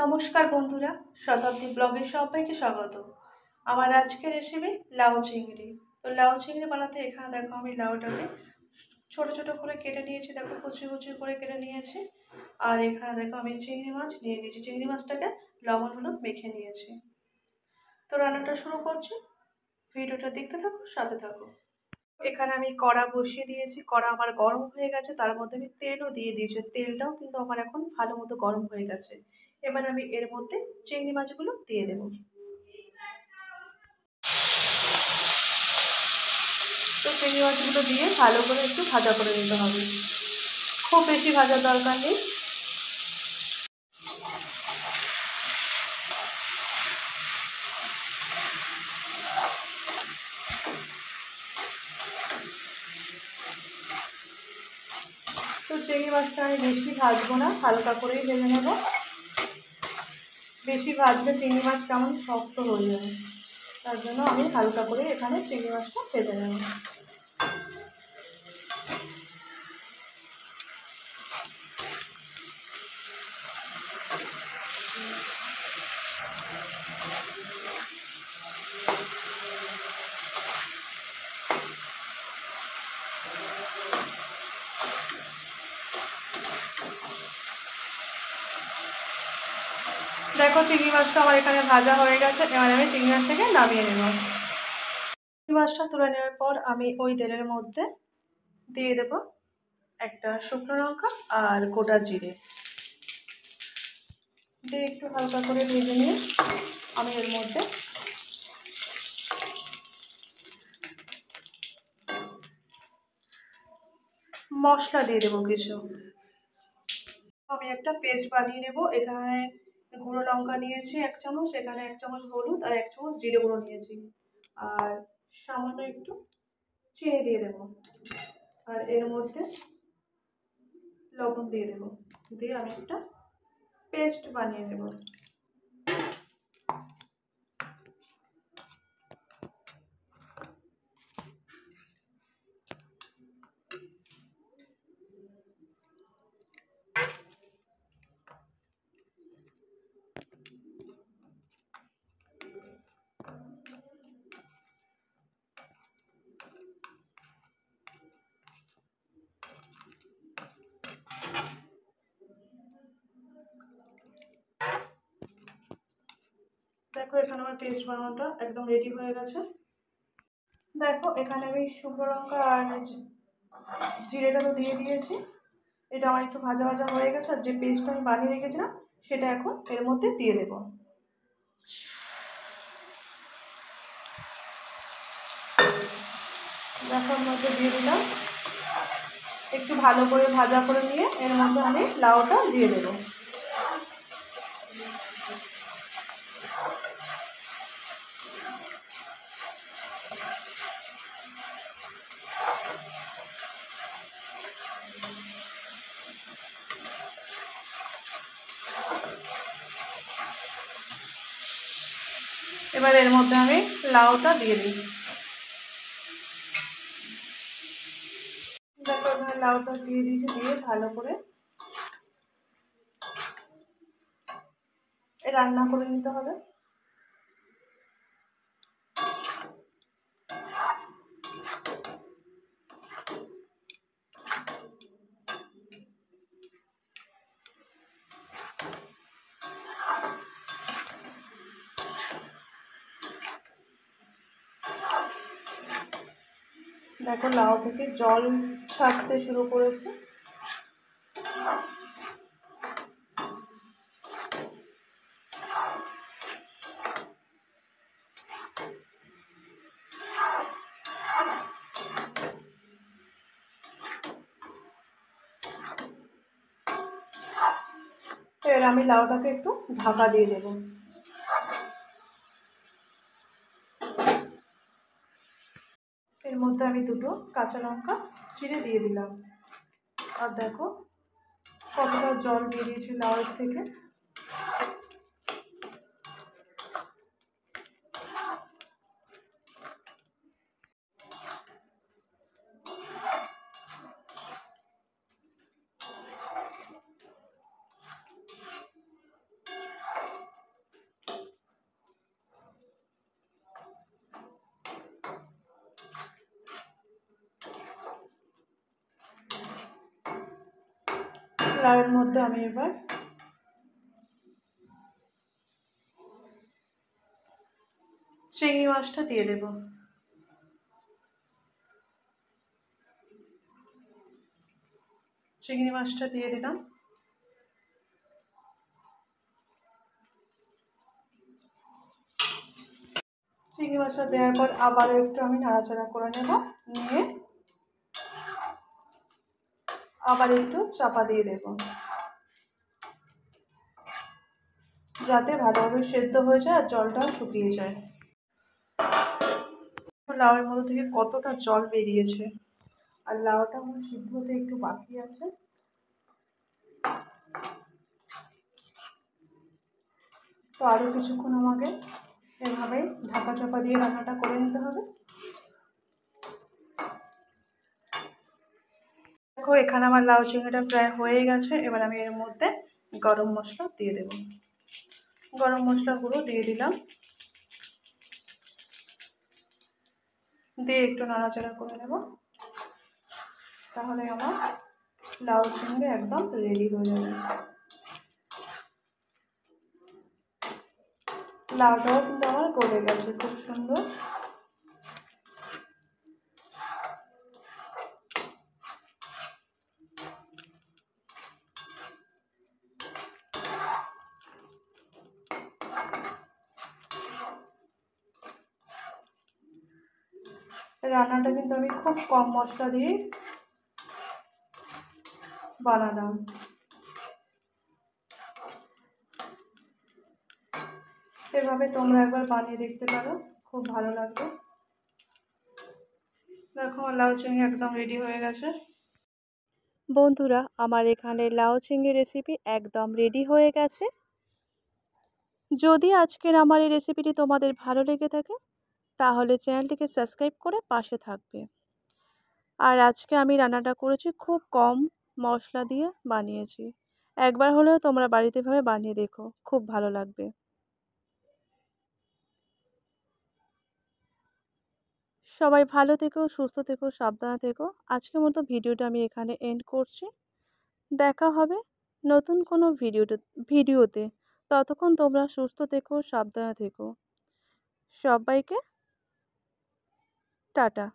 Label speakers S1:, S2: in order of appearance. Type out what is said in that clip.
S1: নমস্কার বন্ধুরা, শতাব্দী ব্লগে সবাইকে স্বাগত। আমার আজকের রেসিপি লাউ চিংড়ি। তো লাউ চিংড়ি বানাতে এখানে দেখো আমি লাউটাকে ছোট ছোট করে কেটে নিয়েছি, দেখো কুচি কুচি করে কেটে নিয়েছি। আর এখানে দেখো আমি চিংড়ি মাছ নিয়ে নিয়েছি, চিংড়ি মাছটাকে লবণ হলুদ মেখে নিয়েছি। তো রান্নাটা শুরু করছি, ভিডিওটা দেখতে থাকো, সাথে থাকো। এখানে আমি কড়া বসিয়ে দিয়েছি, কড়া আমার গরম হয়ে গেছে, তার মধ্যে আমি তেলও দিয়ে দিয়েছি, তেলটাও কিন্তু আমার এখন ভালো মতো গরম হয়ে গেছে। এবার আমি এর মধ্যে চিংড়ি মাছগুলো দিয়ে দেবো। তো চিংড়ি মাছগুলো দিয়ে ভালো করে একটু ভাজা করে নিতে হবে, খুব বেশি ভাজার দরকার নেই। তো চিংড়ি মাছটা আমি বেশি ভাজবো না, হালকা করেই ভেজে নেব। বেশি ভাজলে চিংড়ি মাছ কেমন শক্ত হয়ে যাবে, তার জন্য আমি হালকা করে এখানে চিংড়ি মাছটা ভেজে নেব। দেখো চিংড়ি মাছটা আমার এখানে ভাজা হয়ে গেছে, এবার আমি চিংড়ি মাছ থেকে নামিয়ে নেব। চিংড়ি মাছটা তুলে নেওয়ার পর আমি ওই তেলের মধ্যে দিয়ে দেব একটা শুকনো লঙ্কা আর গোটা জিরে দিয়ে একটু হালকা করে ভেজে নিয়ে আমি এর মধ্যে মশলা দিয়ে দেবো কিছু। আমি একটা পেস্ট বানিয়ে নেব। এখানে গুঁড়ো লঙ্কা নিয়েছি 1 চামচ, এখানে 1 চামচ হলুদ আর 1 চামচ জিরে গুঁড়ো নিয়েছি, আর সামান্য একটু চিনি দিয়ে দেবো, আর এর মধ্যে লবণ দিয়ে দেবো, দিয়ে আমি একটা পেস্ট বানিয়ে নেব। দেখো এখানে আমার পেস্ট বানানোটা একদম রেডি হয়ে গেছে। দেখো এখানে আমি শুকনো লঙ্কা আর জিরেটা তো দিয়ে দিয়েছি, এটা আমার একটু ভাজা ভাজা হয়ে গেছে। আর যে পেস্টটা আমি বানিয়ে রেখেছিলাম সেটা এখন এর মধ্যে দিয়ে দেবো। দেখো এর মধ্যে দিয়ে দিলাম, একটু ভালো করে ভাজা করে নিয়ে এর মধ্যে আমি লাউটা দিয়ে দেবো। এবার এর মধ্যে আমি লাউটা দিয়ে দিই। দেখো এখানে লাউটা দিয়ে দিয়েছি, দিয়ে ভালো করে রান্না করে নিতে হবে। দেখো লাউ থেকে জল ছাড়তে শুরু করেছে। এবার আমি লাউটাকে একটু ঢাকা দিয়ে দেবো। এর মধ্যে আমি 2টো কাঁচা লঙ্কা চিড়ে দিয়ে দিলাম, আর দেখো কতটা জল বেরিয়েছে লাউয়ের থেকে। লাউয়ের মধ্যে আমি এবার চিংড়ি মাছটা দিয়ে দেব। চিংড়ি মাছটা দিয়ে দিলাম। চিংড়ি মাছটা দেওয়ার পর আবারও একটু আমি নাড়াচাড়া করে নেব, নিয়ে আবার একটু চাপা দিয়ে দেব, যাতে ভালোভাবে সেদ্ধ হয়ে যায় আর জলটাও শুকিয়ে যায়। লাউয়ের মধ্যে থেকে কতটা জল বেরিয়েছে, আর লাউটা আমার সিদ্ধ হতে একটু বাকি আছে। তো আরও কিছুক্ষণ আমাকে এভাবে ঢাকা চাপা দিয়ে রান্নাটা করে নিতে হবে। দেখো এখানে আমার লাউ চিংড়িটা প্রায় হয়ে গেছে। এবার আমি এর মধ্যে গরম মশলা দিয়ে দেব। গরম মশলা গুঁড়ো দিয়ে দিলাম, দিয়ে একটু নাড়াচাড়া করে নেব। তাহলে আমার লাউ চিংড়ি একদম রেডি হয়ে যাবে। লাউটাও কিন্তু আমার গলে গেছে খুব সুন্দর। রান্নাটা কিন্তু আমি খুব কম মশলা দিয়ে বানালাম। এভাবে তোমরা একবার বানিয়ে দেখতে পারো, খুব ভালো লাগবে। দেখো লাউ চিংড়ি একদম রেডি হয়ে গেছে। বন্ধুরা, আমার এখানে লাউ চিংড়ি রেসিপি একদম রেডি হয়ে গেছে। যদি আজকের আমার এই রেসিপিটি তোমাদের ভালো লেগে থাকে তাহলে চ্যানেলটিকে সাবস্ক্রাইব করে পাশে থাকবে। আর আজকে আমি রান্নাটা করেছি খুব কম মশলা দিয়ে বানিয়েছি। একবার হলেও তোমরা বাড়িতে এভাবে বানিয়ে দেখো, খুব ভালো লাগবে। সবাই ভালো থেকো, সুস্থ থেকো, সাবধানে থেকো। আজকের মতো ভিডিওটা আমি এখানে এন্ড করছি। দেখা হবে নতুন কোনো ভিডিওতে। ততক্ষণ তোমরা সুস্থ থেকো, সাবধানে থেকো। সবাইকে টাটা।